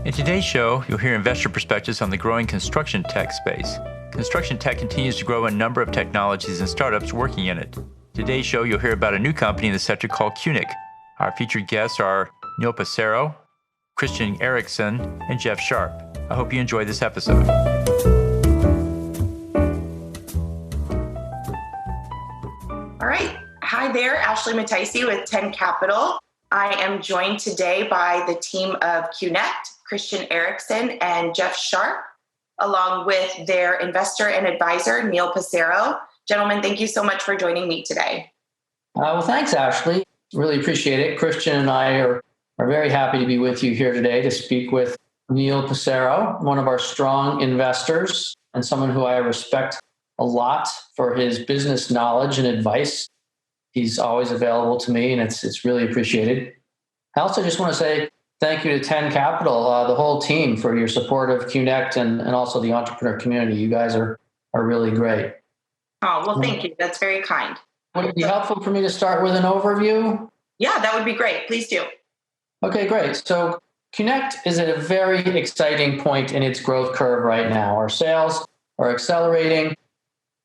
In today's show, you'll hear investor perspectives on the growing construction tech space. Construction tech continues to grow a number of technologies and startups working in it. Today's show, you'll hear about a new company in the sector called Qnect. Our featured guests are Neil Passero, Christian Eriksen, and Jeff Sharp. I hope you enjoy this episode. All right. Hi there, Ashley Mataisi with 10 Capital. I am joined today by the team of Qnect, Christian Eriksen and Jeff Sharp, along with their investor and advisor, Neil Passero. Gentlemen, thank you so much for joining me today. Well, thanks, Ashley. Really appreciate it. Christian and I are very happy to be with you here today to speak with Neil Passero, one of our strong investors and someone who I respect a lot for his business knowledge and advice. He's always available to me, and it's really appreciated. I also just want to say thank you to 10 Capital, the whole team, for your support of Qnect and also the entrepreneur community. You guys are really great. Oh, well, thank you. That's very kind. Would it be helpful for me to start with an overview? Yeah, that would be great. Please do. Okay, great. So Qnect is at a very exciting point in its growth curve right now. Our sales are accelerating.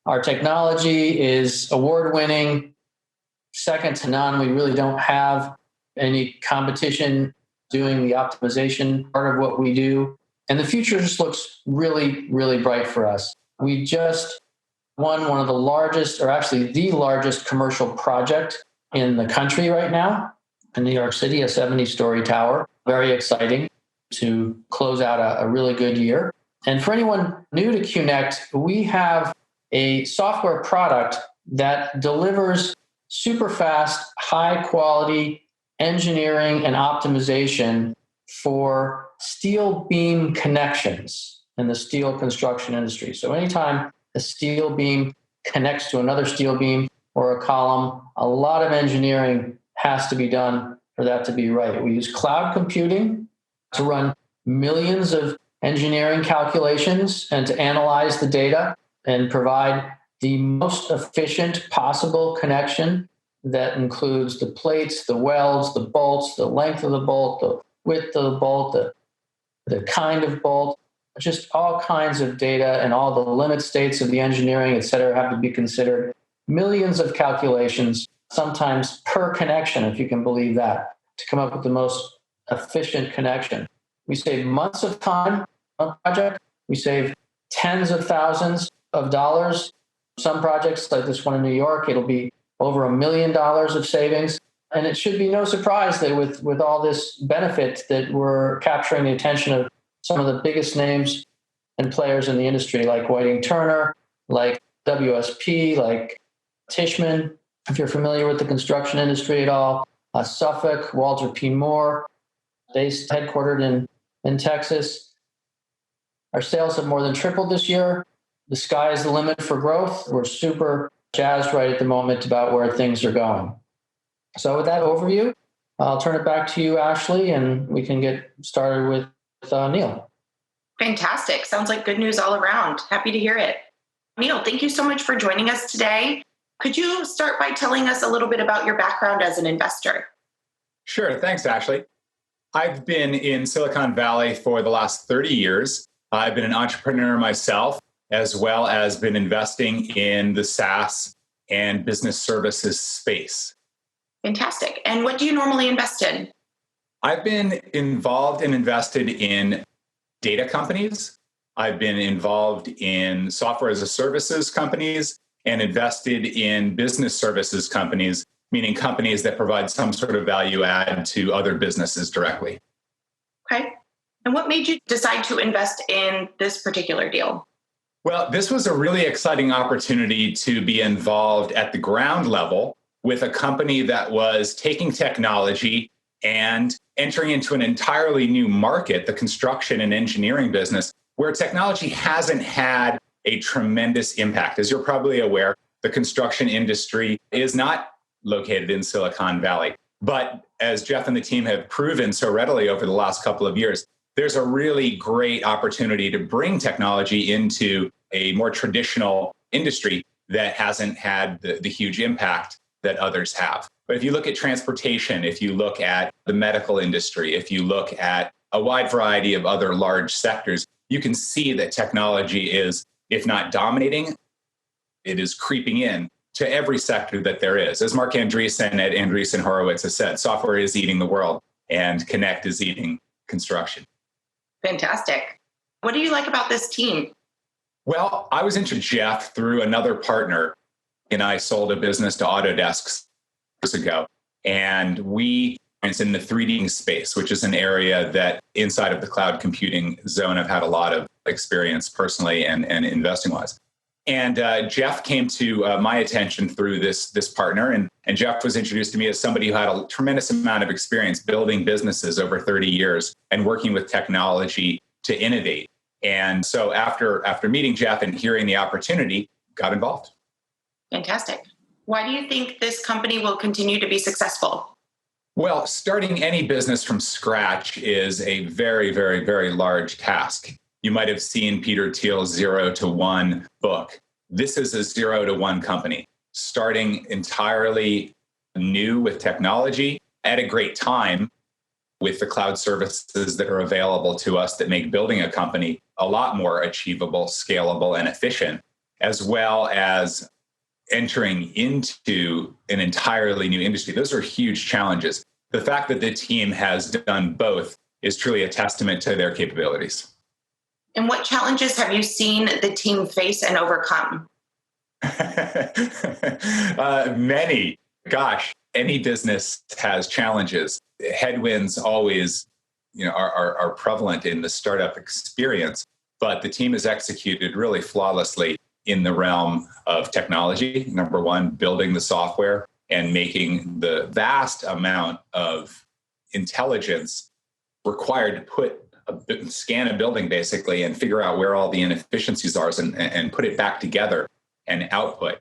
Our technology is award-winning, second to none. We really don't have any competition doing the optimization part of what we do. And the future just looks really, really bright for us. We just won one of the largest, or actually the largest commercial project in the country right now in New York City, a 70-story tower. Very exciting to close out a really good year. And for anyone new to Qnect, we have a software product that delivers super fast, high quality engineering and optimization for steel beam connections in the steel construction industry. So anytime a steel beam connects to another steel beam or a column, a lot of engineering has to be done for that to be right. We use cloud computing to run millions of engineering calculations and to analyze the data and provide the most efficient possible connection that includes the plates, the welds, the bolts, the length of the bolt, the width of the bolt, the kind of bolt, just all kinds of data, and all the limit states of the engineering, et cetera, have to be considered. Millions of calculations, sometimes per connection, if you can believe that, to come up with the most efficient connection. We save months of time on a project. We save tens of thousands of dollars. Some projects, like this one in New York, it'll be over $1 million of savings. And it should be no surprise that with all this benefit that we're capturing the attention of some of the biggest names and players in the industry, like Whiting Turner, like WSP, like Tishman, if you're familiar with the construction industry at all, Suffolk, Walter P. Moore, based headquartered in Texas. Our sales have more than tripled this year. The sky is the limit for growth. We're super jazzed right at the moment about where things are going. So with that overview, I'll turn it back to you, Ashley, and we can get started with Neil. Fantastic. Sounds like good news all around. Happy to hear it. Neil, thank you so much for joining us today. Could you start by telling us a little bit about your background as an investor? Sure. Thanks, Ashley. I've been in Silicon Valley for the last 30 years. I've been an entrepreneur myself, as well as been investing in the SaaS and business services space. Fantastic. And what do you normally invest in? I've been involved and invested in data companies. I've been involved in software as a services companies and invested in business services companies, meaning companies that provide some sort of value add to other businesses directly. Okay. And what made you decide to invest in this particular deal? Well, this was a really exciting opportunity to be involved at the ground level with a company that was taking technology and entering into an entirely new market, the construction and engineering business, where technology hasn't had a tremendous impact. As you're probably aware, the construction industry is not located in Silicon Valley. But as Jeff and the team have proven so readily over the last couple of years, there's a really great opportunity to bring technology into a more traditional industry that hasn't had the huge impact that others have. But if you look at transportation, if you look at the medical industry, if you look at a wide variety of other large sectors, you can see that technology is, if not dominating, it is creeping in to every sector that there is. As Mark Andreessen at Andreessen Horowitz has said, software is eating the world and Qnect is eating construction. Fantastic. What do you like about this team? Well, I was introduced to Jeff through another partner, and I sold a business to Autodesk years ago. And it's in the 3D space, which is an area that inside of the cloud computing zone, I've had a lot of experience personally and investing wise. And Jeff came to my attention through this partner. And Jeff was introduced to me as somebody who had a tremendous amount of experience building businesses over 30 years and working with technology to innovate. And so after meeting Jeff and hearing the opportunity, got involved. Fantastic. Why do you think this company will continue to be successful? Well, starting any business from scratch is a very, very, very large task. You might have seen Peter Thiel's 0 to 1 book. This is a 0 to 1 company, starting entirely new with technology at a great time with the cloud services that are available to us that make building a company a lot more achievable, scalable, and efficient, as well as entering into an entirely new industry. Those are huge challenges. The fact that the team has done both is truly a testament to their capabilities. And what challenges have you seen the team face and overcome? Many. Gosh, any business has challenges. Headwinds always, are prevalent in the startup experience, but the team has executed really flawlessly in the realm of technology. Number one, building the software and making the vast amount of intelligence required to scan a building basically and figure out where all the inefficiencies are and put it back together and output.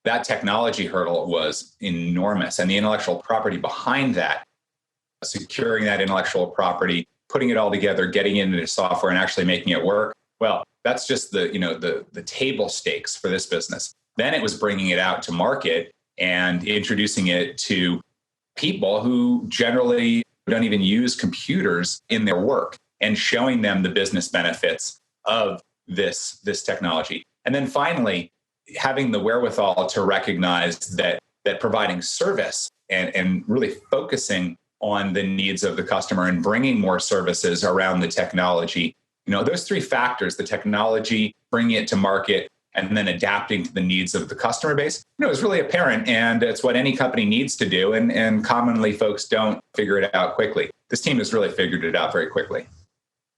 That technology hurdle was enormous. And the intellectual property behind that, securing that intellectual property, putting it all together, getting it into software and actually making it work. Well, that's just the table stakes for this business. Then it was bringing it out to market and introducing it to people who generally don't even use computers in their work and showing them the business benefits of this technology. And then finally, having the wherewithal to recognize that providing service and really focusing on the needs of the customer and bringing more services around the technology. Those three factors, the technology, bringing it to market, and then adapting to the needs of the customer base, is really apparent. And it's what any company needs to do. And commonly folks don't figure it out quickly. This team has really figured it out very quickly.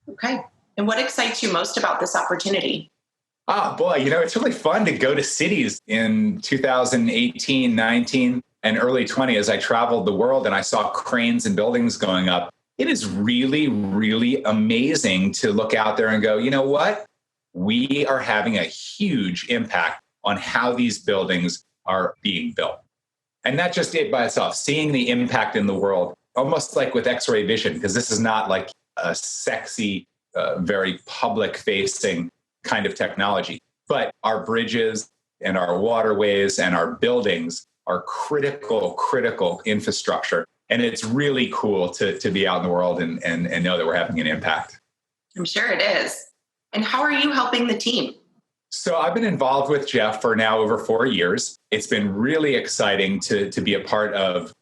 Okay. And what excites you most about this opportunity? Oh, boy, it's really fun to go to cities in 2018, 19, and early 20 as I traveled the world and I saw cranes and buildings going up. It is really, really amazing to look out there and go, you know what? We are having a huge impact on how these buildings are being built. And not just it by itself, seeing the impact in the world, almost like with X-ray vision, because this is not like a sexy, very public-facing kind of technology. But our bridges and our waterways and our buildings are critical infrastructure. And it's really cool to be out in the world and know that we're having an impact. I'm sure it is. And how are you helping the team? So I've been involved with Jeff for now over 4 years. It's been really exciting to be a part of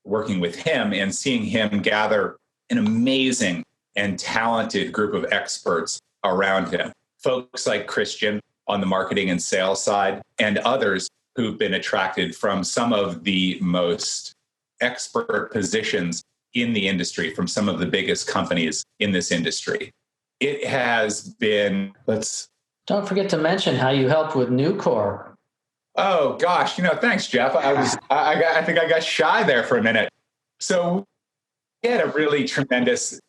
working with him and seeing him gather an amazing and talented group of experts around him. Folks like Christian on the marketing and sales side and others who've been attracted from some of the most expert positions in the industry from some of the biggest companies in this industry. It has been, Don't forget to mention how you helped with Nucor. Oh gosh, thanks, Jeff. I think I got shy there for a minute. So we've had a really tremendous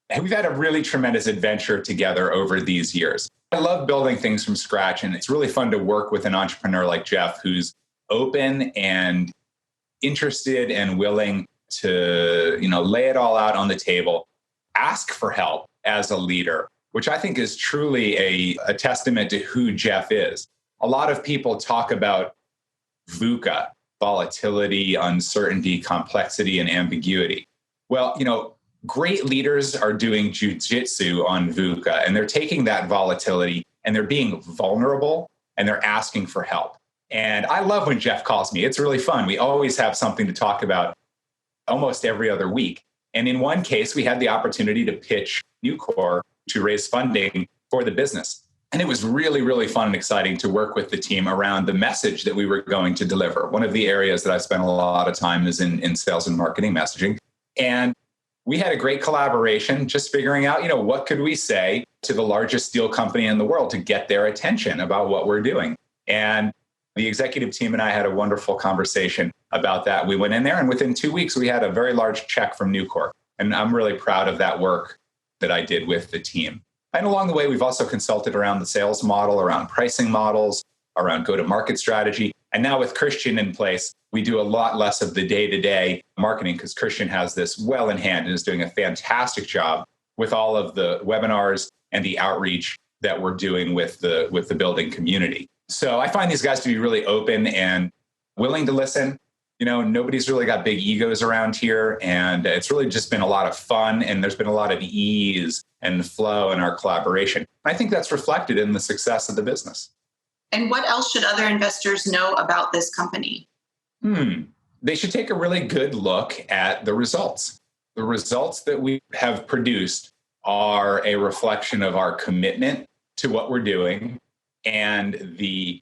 adventure together over these years. I love building things from scratch, and it's really fun to work with an entrepreneur like Jeff, who's open and interested and willing to, lay it all out on the table, ask for help as a leader, which I think is truly a testament to who Jeff is. A lot of people talk about VUCA, volatility, uncertainty, complexity, and ambiguity. Well, great leaders are doing jujitsu on VUCA, and they're taking that volatility and they're being vulnerable and they're asking for help. And I love when Jeff calls me. It's really fun. We always have something to talk about almost every other week. And in one case, we had the opportunity to pitch Nucor to raise funding for the business. And it was really, really fun and exciting to work with the team around the message that we were going to deliver. One of the areas that I spent a lot of time is in sales and marketing messaging. And we had a great collaboration, just figuring out, what could we say to the largest steel company in the world to get their attention about what we're doing. And the executive team and I had a wonderful conversation about that. We went in there, and within 2 weeks, we had a very large check from Nucor. And I'm really proud of that work that I did with the team. And along the way, we've also consulted around the sales model, around pricing models, around go-to-market strategy. And now with Christian in place, we do a lot less of the day-to-day marketing because Christian has this well in hand and is doing a fantastic job with all of the webinars and the outreach that we're doing with the building community. So I find these guys to be really open and willing to listen. Nobody's really got big egos around here, and it's really just been a lot of fun, and there's been a lot of ease and flow in our collaboration. I think that's reflected in the success of the business. And what else should other investors know about this company? They should take a really good look at the results. The results that we have produced are a reflection of our commitment to what we're doing and the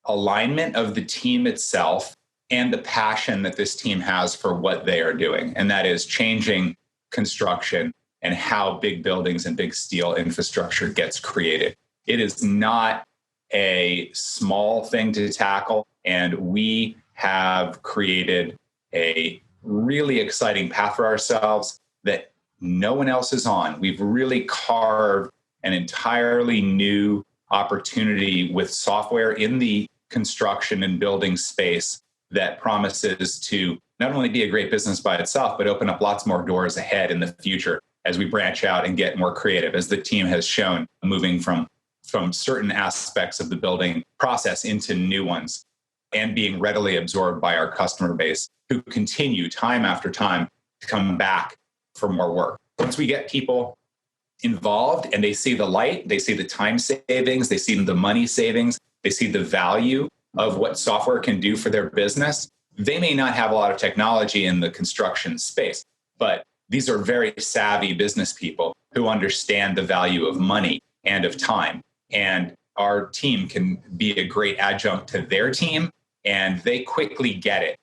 alignment of the team itself and the passion that this team has for what they are doing. And that is changing construction and how big buildings and big steel infrastructure gets created. It is not a small thing to tackle. And we have created a really exciting path for ourselves that no one else is on. We've really carved an entirely new opportunity with software in the construction and building space that promises to not only be a great business by itself, but open up lots more doors ahead in the future as we branch out and get more creative, as the team has shown, moving from certain aspects of the building process into new ones and being readily absorbed by our customer base who continue time after time to come back for more work. Once we get people involved and they see the light, they see the time savings, they see the money savings, they see the value of what software can do for their business, they may not have a lot of technology in the construction space, but these are very savvy business people who understand the value of money and of time. And our team can be a great adjunct to their team, and they quickly get it.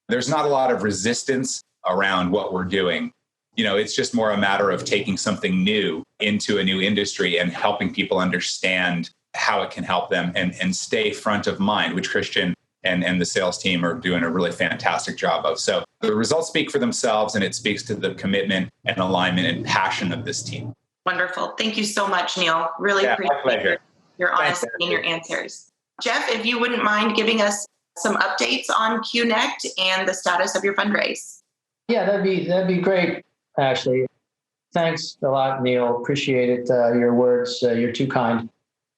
There's not a lot of resistance around what we're doing. It's just more a matter of taking something new into a new industry and helping people understand how it can help them and stay front of mind, which Christian and the sales team are doing a really fantastic job of. So the results speak for themselves, and it speaks to the commitment and alignment and passion of this team. Wonderful. Thank you so much, Neil. Really appreciate your honesty and your answers. Jeff, if you wouldn't mind giving us some updates on Qnect and the status of your fundraise. Yeah, that'd be great, Ashley. Thanks a lot, Neil. Appreciate it. Your words, you're too kind.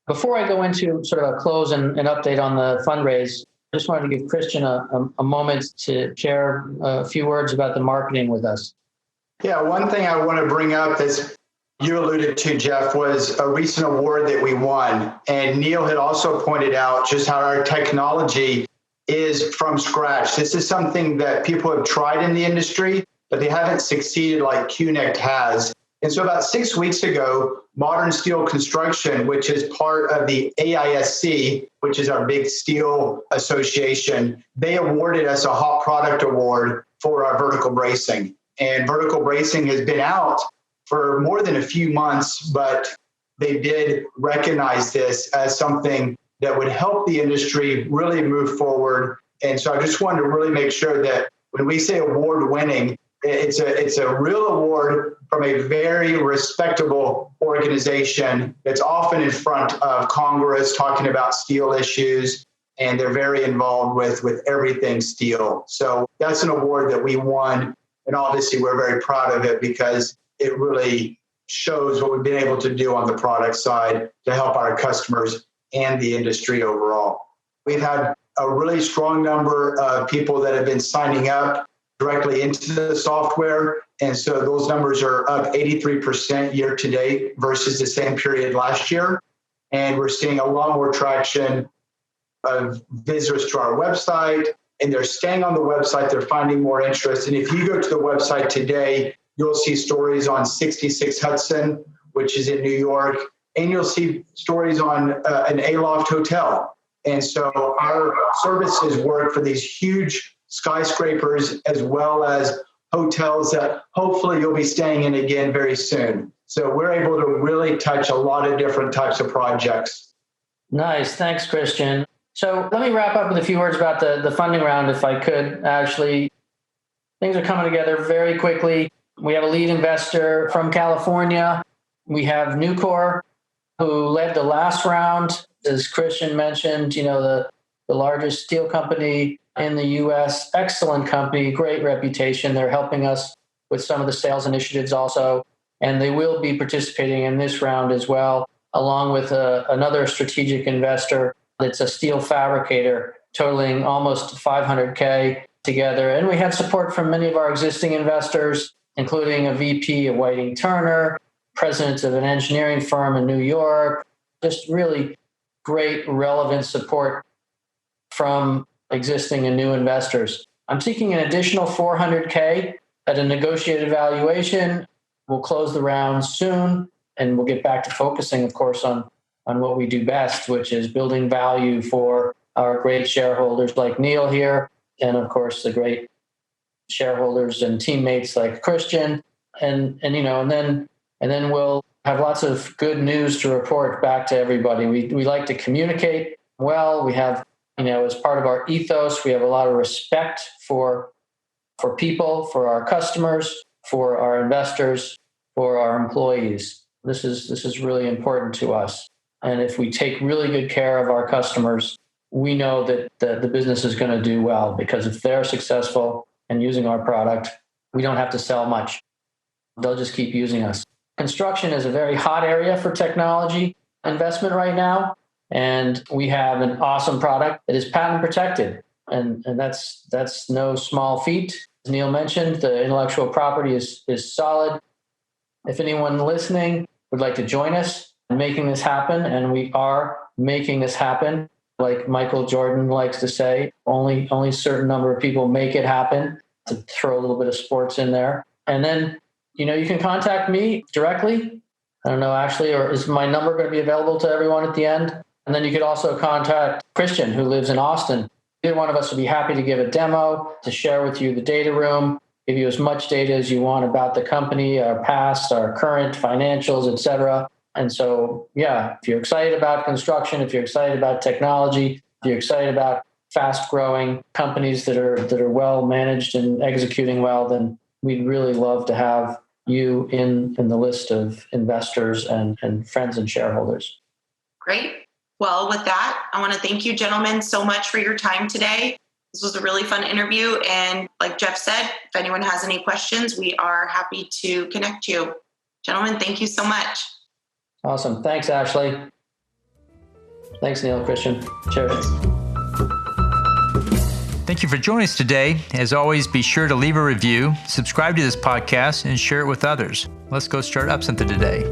Before I go into sort of a close and an update on the fundraise, I just wanted to give Christian a moment to share a few words about the marketing with us. Yeah, one thing I want to bring up is you alluded to, Jeff, was a recent award that we won. And Neil had also pointed out just how our technology is from scratch. This is something that people have tried in the industry, but they haven't succeeded like Qnect has. And so about 6 weeks ago, Modern Steel Construction, which is part of the AISC, which is our big steel association, they awarded us a Hot Product Award for our vertical bracing. And vertical bracing has been out for more than a few months, but they did recognize this as something that would help the industry really move forward. And so I just wanted to really make sure that when we say award winning, it's a real award from a very respectable organization that's often in front of Congress talking about steel issues, and they're very involved with everything steel. So that's an award that we won, and obviously we're very proud of it because it really shows what we've been able to do on the product side to help our customers and the industry overall. We've had a really strong number of people that have been signing up directly into the software. And so those numbers are up 83% year to date versus the same period last year. And we're seeing a lot more traction of visitors to our website, and they're staying on the website. They're finding more interest. And if you go to the website today, you'll see stories on 66 Hudson, which is in New York, and you'll see stories on an Aloft hotel. And so our services work for these huge skyscrapers as well as hotels that hopefully you'll be staying in again very soon. So we're able to really touch a lot of different types of projects. Nice. Thanks, Christian. So let me wrap up with a few words about the funding round, if I could. Actually, things are coming together very quickly. We have a lead investor from California. We have Nucor, who led the last round. As Christian mentioned, the largest steel company in the U.S., excellent company, great reputation. They're helping us with some of the sales initiatives also, and they will be participating in this round as well, along with another strategic investor that's a steel fabricator, totaling almost $500K together. And we have support from many of our existing investors, including a VP of Whiting Turner, president of an engineering firm in New York, just really great relevant support from existing and new investors. I'm seeking an additional $400K at a negotiated valuation. We'll close the round soon, and we'll get back to focusing, of course, on what we do best, which is building value for our great shareholders like Neil here, and of course the great shareholders and teammates like Christian, and then we'll have lots of good news to report back to everybody. We like to communicate well. We have, as part of our ethos, we have a lot of respect for people, for our customers, for our investors, for our employees. This is really important to us. And if we take really good care of our customers, we know that the business is going to do well, because if they're successful and using our product, we don't have to sell much. They'll just keep using us. Construction is a very hot area for technology investment right now. And we have an awesome product that is patent protected. And that's no small feat. As Neil mentioned, the intellectual property is solid. If anyone listening would like to join us in making this happen, and we are making this happen, like Michael Jordan likes to say, only a certain number of people make it happen, to throw a little bit of sports in there. And then, you can contact me directly. I don't know, Ashley, or is my number going to be available to everyone at the end? And then you could also contact Christian, who lives in Austin. Either one of us would be happy to give a demo, to share with you the data room, give you as much data as you want about the company, our past, our current financials, et cetera. And so, if you're excited about construction, if you're excited about technology, if you're excited about fast-growing companies that are well managed and executing well, then we'd really love to have you in the list of investors and friends and shareholders. Great. Well, with that, I want to thank you, gentlemen, so much for your time today. This was a really fun interview. And like Jeff said, if anyone has any questions, we are happy to connect you. Gentlemen, thank you so much. Awesome. Thanks, Ashley. Thanks, Neil, Christian. Cheers. Thank you for joining us today. As always, be sure to leave a review, subscribe to this podcast, and share it with others. Let's go start up something today.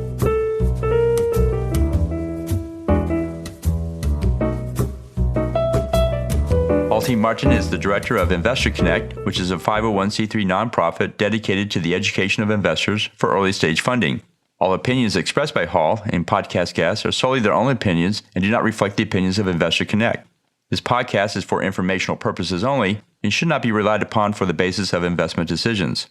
Paul T. Martin is the director of Investor Qnect, which is a 501c3 nonprofit dedicated to the education of investors for early stage funding. All opinions expressed by Hall and podcast guests are solely their own opinions and do not reflect the opinions of Investor Qnect. This podcast is for informational purposes only and should not be relied upon for the basis of investment decisions.